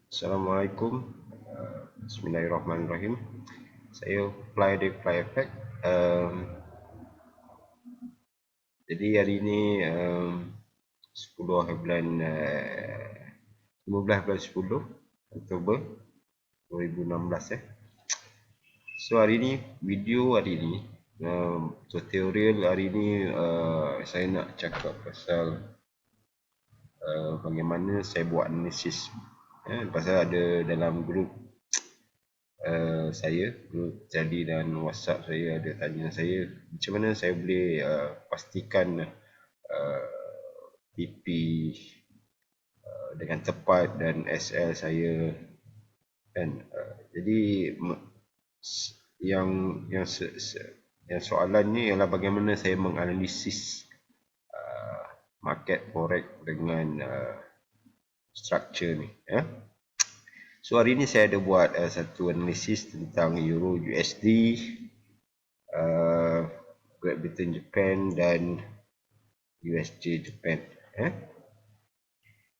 Assalamualaikum. Bismillahirrahmanirrahim. Saya Fly Effect. Um, jadi hari ini 10 hari bulan 15 bulan 10 Oktober 2016 . So hari ini tutorial hari ini saya nak cakap pasal bagaimana saya buat analisis. Pasal ada dalam grup saya, grup Tally dan WhatsApp saya ada tanya saya macam mana saya boleh pastikan TP dengan tepat dan SL saya kan. Jadi yang yang yang soalan ni ialah bagaimana saya menganalisis market forex dengan structure ni ya. So hari ni saya ada buat satu analisis tentang Euro USD, Great Britain Japan dan USD Japan.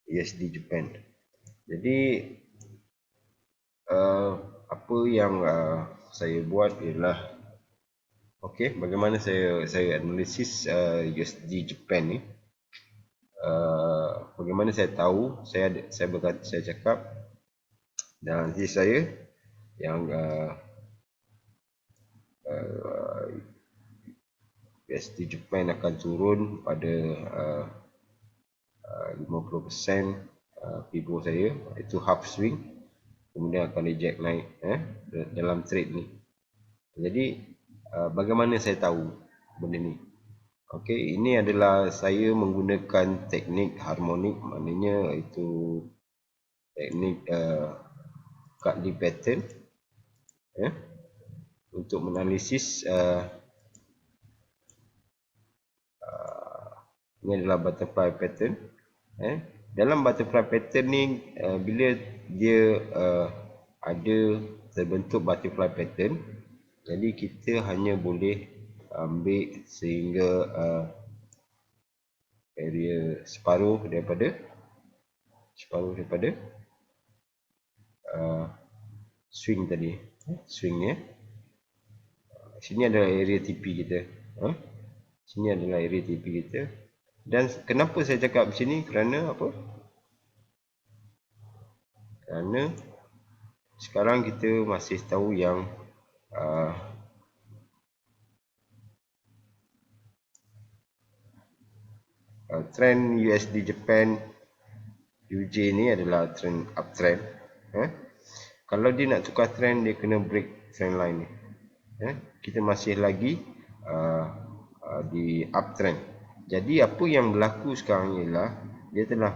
USD Japan. Jadi apa yang saya buat ialah bagaimana saya analisis USD Japan ni. Bagaimana saya tahu saya cakap dan nanti saya yang USD Japan akan turun pada 50% Fibo saya, itu half swing, kemudian akan reject naik dalam trade ni. Jadi bagaimana saya tahu benda ni? Okey, ini adalah saya menggunakan teknik harmonik, maknanya itu teknik Gartley pattern untuk menganalisis ini adalah butterfly pattern. Dalam butterfly pattern ni bila dia ada terbentuk butterfly pattern, jadi kita hanya boleh ambil sehingga area separuh daripada swing tadi, swing ni. Sini adalah area TP kita. Sini adalah area TP kita. Dan kenapa saya cakap macam ni? Kerana apa? Kerana sekarang kita masih tahu yang trend USD Japan UJ ni adalah trend uptrend. Kalau dia nak tukar trend, dia kena break trend line ni. Kita masih lagi di uptrend. Jadi apa yang berlaku sekarang ialah dia telah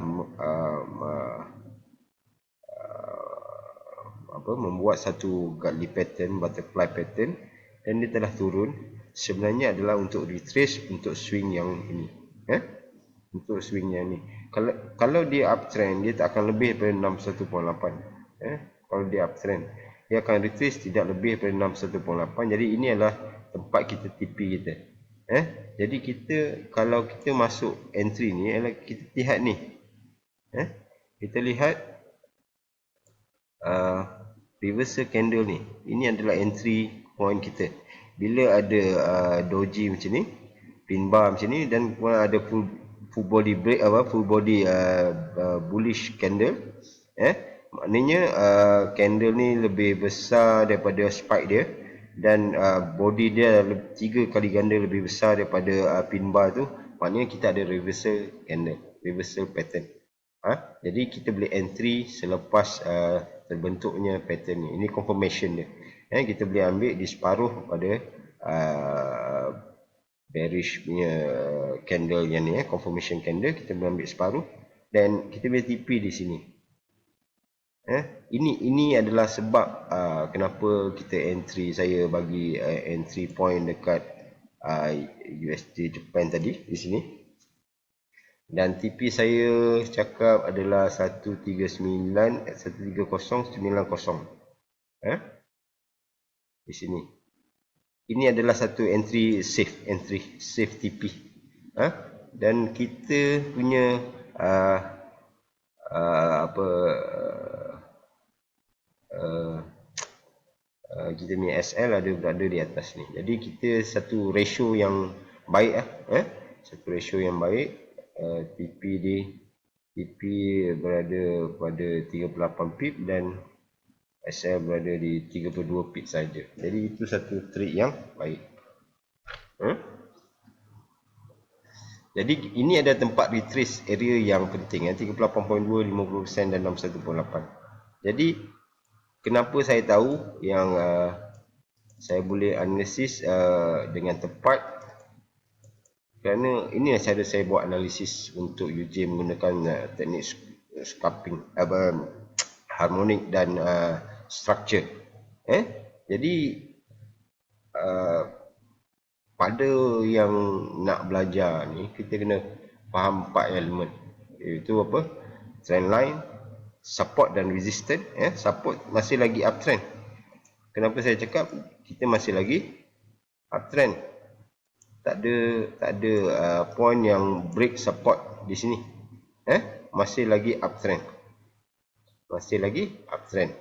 membuat satu Gartley pattern, butterfly pattern, dan dia telah turun. Sebenarnya adalah untuk retrace untuk swing yang ini. Untuk swing yang ni. Kalau dia uptrend, dia tak akan lebih daripada 61.8. Kalau dia uptrend, dia akan retrace tidak lebih daripada 61.8. Jadi ini adalah tempat kita TP kita. Jadi kalau kita masuk entry ni, kita lihat ni. Kita lihat reversal candle ni. Ini adalah entry point kita. Bila ada doji macam ni, pin bar macam ni, dan ada full body break, full body bullish candle, maknanya candle ni lebih besar daripada spike dia, dan body dia 3 kali ganda lebih besar daripada pin bar tu, maknanya kita ada reversal candle, reversal pattern. Jadi kita boleh entry selepas terbentuknya pattern ni. Ini confirmation dia. Kita boleh ambil di separuh pada bearish punya candle yang ni, confirmation candle, kita boleh ambil separuh dan kita boleh TP di sini. Ini adalah sebab kenapa kita entry, saya bagi entry point dekat USD Japan tadi di sini. Dan TP saya cakap adalah 130.90. Di sini. Ini adalah satu entry safe TP. Dan kita punya kita punya SL ada berada di atas ni. Jadi kita satu ratio yang baik satu ratio yang baik. TP berada pada 38 pip dan SL berada di 32 pip saja. Jadi itu satu trik yang baik. Jadi ini ada tempat retrace area yang penting 38.2, 50% dan 61.8. Jadi kenapa saya tahu yang saya boleh analisis dengan tepat, kerana ini cara saya buat analisis untuk UJ menggunakan teknik scalping, harmonik dan structure. Jadi pada yang nak belajar ni, kita kena faham 4 elemen, iaitu apa? Trend line, support dan resistance. Support masih lagi uptrend. Kenapa saya cakap kita masih lagi uptrend? Tak ada point yang break support di sini. Masih lagi uptrend. Masih lagi uptrend.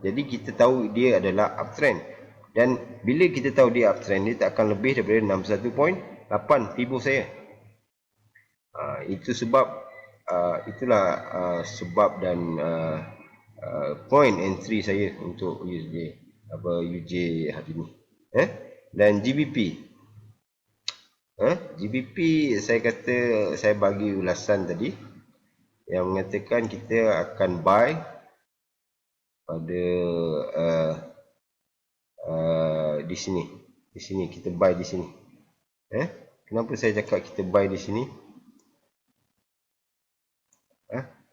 Jadi kita tahu dia adalah uptrend. Dan bila kita tahu dia uptrend, dia tak akan lebih daripada 61.8 Fibo saya. Itu sebab itulah sebab dan point entry saya untuk UJ hari ini. Dan GBP. GBP saya kata, saya bagi ulasan tadi yang mengatakan kita akan buy pada di sini. Di sini kita buy di sini. Kenapa saya cakap kita buy di sini?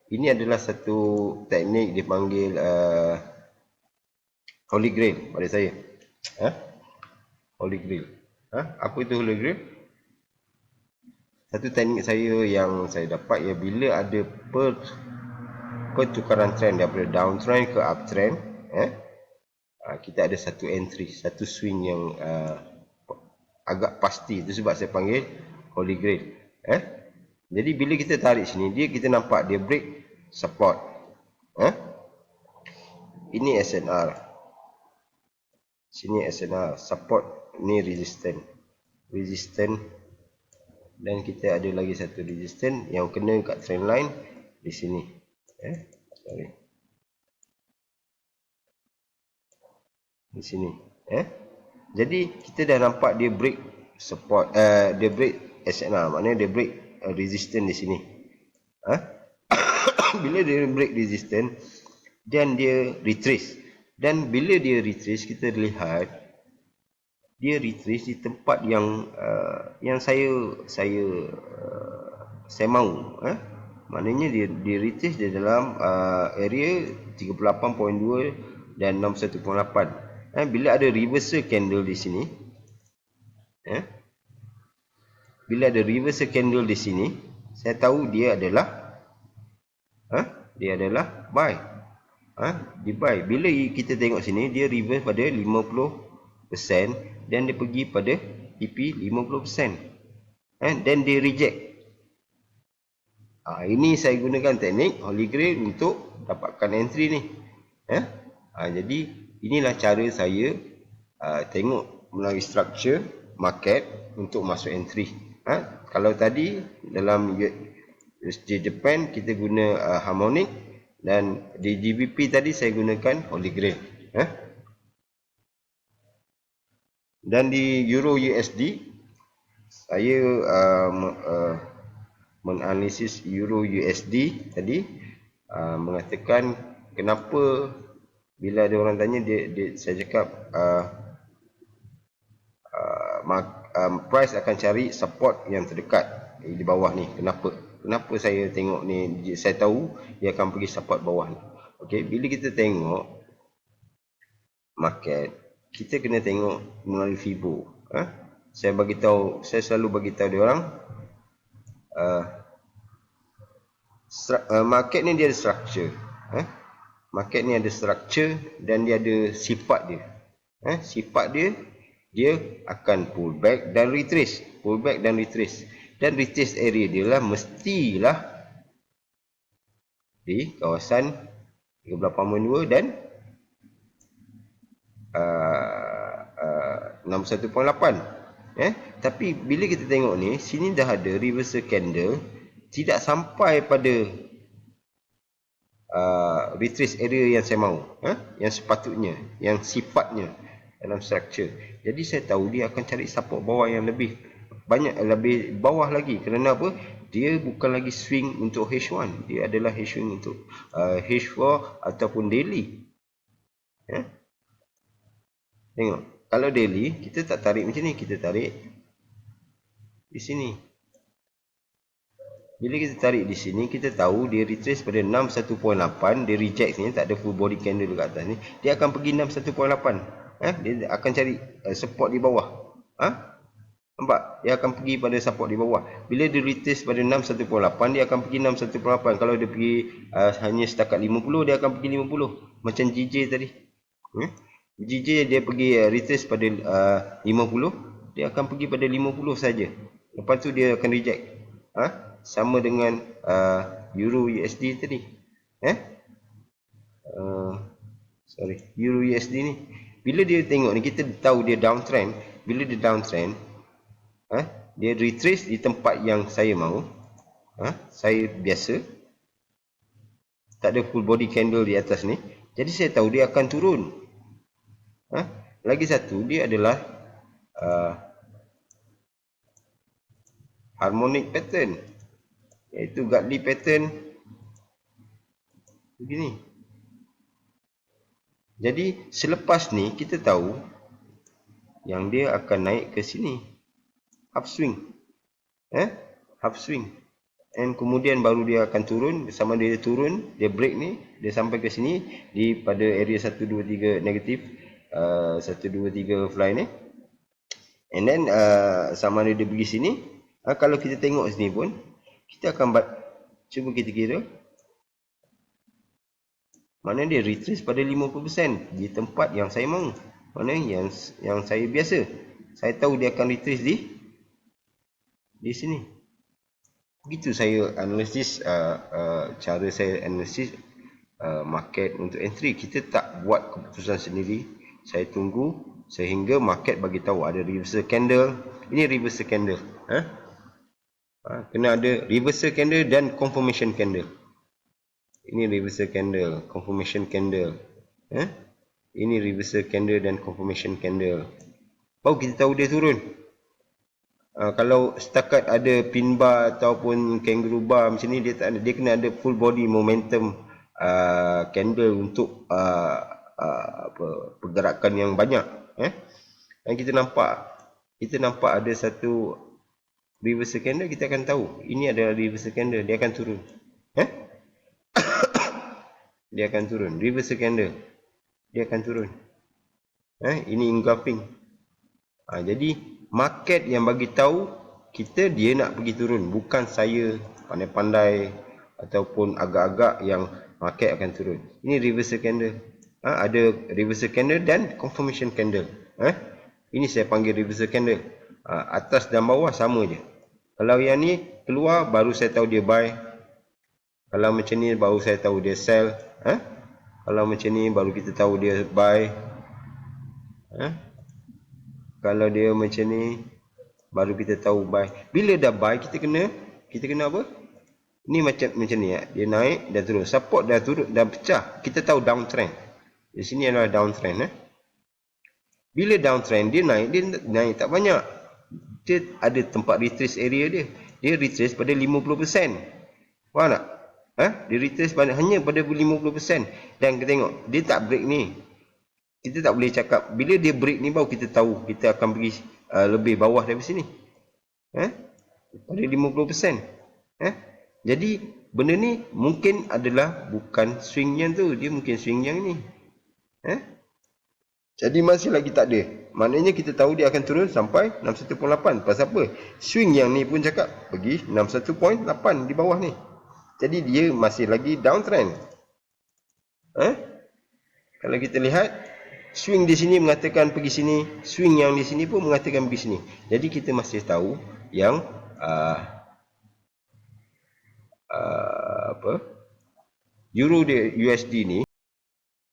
Ini adalah satu teknik dipanggil Holy Grail pada saya. Holy Grail. Apa itu Holy Grail? Satu teknik saya yang saya dapat ya, bila ada pertukaran trend daripada downtrend ke uptrend, kita ada satu entry, satu swing yang agak pasti. Itu sebab saya panggil Holy Grail. Jadi bila kita tarik sini, kita nampak dia break support. Ini SNR. Sini SNR, support, ni resistance. Dan kita ada lagi satu resistance yang kena kat trend line di sini. Sorry. Di sini. Jadi kita dah nampak dia break support, dia break SNR, maknanya dia break resistance di sini. Bila dia break resistance dan dia retrace, dan bila dia retrace, kita lihat dia retrace di tempat yang saya mahu. Maknanya dia retrace di dalam area 38.2 dan 61.8. Bila ada reversal candle di sini, bila ada reversal candle di sini, saya tahu dia adalah buy. Di buy. Bila kita tengok sini, dia reverse pada 50% dan dia pergi pada TP 50%. Dan dia reject. Ini saya gunakan teknik Holy Grail untuk dapatkan entry ni. Jadi inilah cara saya tengok melalui structure market untuk masuk entry. Kalau tadi dalam USD Japan kita guna harmonic, dan di GBP tadi saya gunakan Holy Grail. Dan di Euro USD saya menganalisis Euro USD tadi, mengatakan kenapa bila ada orang tanya saya cakap price akan cari support yang terdekat di bawah ni. Kenapa saya tengok ni, saya tahu dia akan pergi support bawah ni. Okey, bila kita tengok market, kita kena tengok melalui Fibo. Saya selalu bagi tahu dia orang market ni dia ada structure. Market ni ada structure dan dia ada sifat dia. Sifat dia akan pull back dan retrace, dan retrace area dia lah mestilah di kawasan 38.2 dan 61.8. Tapi bila kita tengok ni, sini dah ada reversal candle, tidak sampai pada retrace area yang saya mahu, yang sepatutnya, yang sifatnya dalam structure. Jadi saya tahu dia akan cari support bawah yang lebih banyak, lebih bawah lagi. Kerana apa? Dia bukan lagi swing untuk H1, dia adalah swing untuk H4 ataupun daily. Tengok, kalau daily kita tak tarik macam ni, kita tarik di sini. Bila kita tarik di sini, kita tahu dia retrace pada 61.8, dia reject ni, tak ada full body candle dekat atas ni, dia akan pergi 61.8. Dia akan cari support di bawah. Nampak? Dia akan pergi pada support di bawah. Bila dia retrace pada 61.8, dia akan pergi 61.8. Kalau dia pergi hanya setakat 50, dia akan pergi 50. Macam GJ tadi. GJ dia pergi retrace pada 50, dia akan pergi pada 50 saja. Lepas tu dia akan reject. Sama dengan Euro USD tadi. Euro USD ni. Bila dia tengok ni, kita tahu dia downtrend. Bila dia downtrend, dia retrace di tempat yang saya mahu. Saya biasa tak ada full body candle di atas ni, jadi saya tahu dia akan turun. Lagi satu, dia adalah harmonic pattern, iaitu Gartley pattern begini. Jadi selepas ni kita tahu yang dia akan naik ke sini, upswing, upswing, and kemudian baru dia akan turun. Sama dia turun, dia break ni, dia sampai ke sini di pada area 123 negatif, 123 fly ni, and then sama ada dia pergi sini. Kalau kita tengok sini pun, kita akan cuba kita kira mana dia retrace pada 50% di tempat yang saya mahu, mana yang saya biasa. Saya tahu dia akan retrace di sini. Begitu saya analisis, cara saya analisis market untuk entry. Kita tak buat keputusan sendiri. Saya tunggu sehingga market bagi tahu ada reversal candle. Ini reversal candle. Kena ada reversal candle dan confirmation candle. Ini reversal candle, confirmation candle. Ini reversal candle dan confirmation candle. Baru kita tahu dia turun. Kalau setakat ada pin bar ataupun kangaroo bar macam ni, dia tak ada. Dia kena ada full body momentum candle untuk pergerakan yang banyak. Dan kita nampak ada satu reversal candle, kita akan tahu ini adalah reversal candle, dia akan turun. Dia akan turun. Reversal candle, dia akan turun. Ini engulfing. Jadi market yang bagi tahu kita dia nak pergi turun, bukan saya pandai-pandai ataupun agak-agak yang market akan turun. Ini reversal candle. Ada reversal candle dan confirmation candle. Ini saya panggil reversal candle. Atas dan bawah sama je. Kalau yang ni keluar, baru saya tahu dia buy. Kalau macam ni, baru saya tahu dia sell. Kalau macam ni, baru kita tahu dia buy. Kalau dia macam ni, baru kita tahu buy. Bila dah buy, kita kena apa? Ni macam ni ya. Dia naik dan turun. Support dah turun, dah pecah. Kita tahu downtrend. Di sini adalah downtrend. Bila downtrend, dia naik tak banyak. Dia ada tempat retrace area dia. Dia retrace pada 50%. Faham tak? Dia retrace hanya pada 50%. Dan kita tengok, dia tak break ni. Kita tak boleh cakap, bila dia break ni baru kita tahu kita akan pergi lebih bawah dari sini. Pada 50%. Jadi benda ni mungkin adalah bukan swing yang tu, dia mungkin swing yang ni. Jadi masih lagi tak ada. Maknanya kita tahu dia akan turun sampai 61.8. Pasal apa? Swing yang ni pun cakap pergi 61.8 di bawah ni. Jadi dia masih lagi downtrend. Kalau kita lihat, swing di sini mengatakan pergi sini, swing yang di sini pun mengatakan pergi sini. Jadi kita masih tahu yang Euro USD ni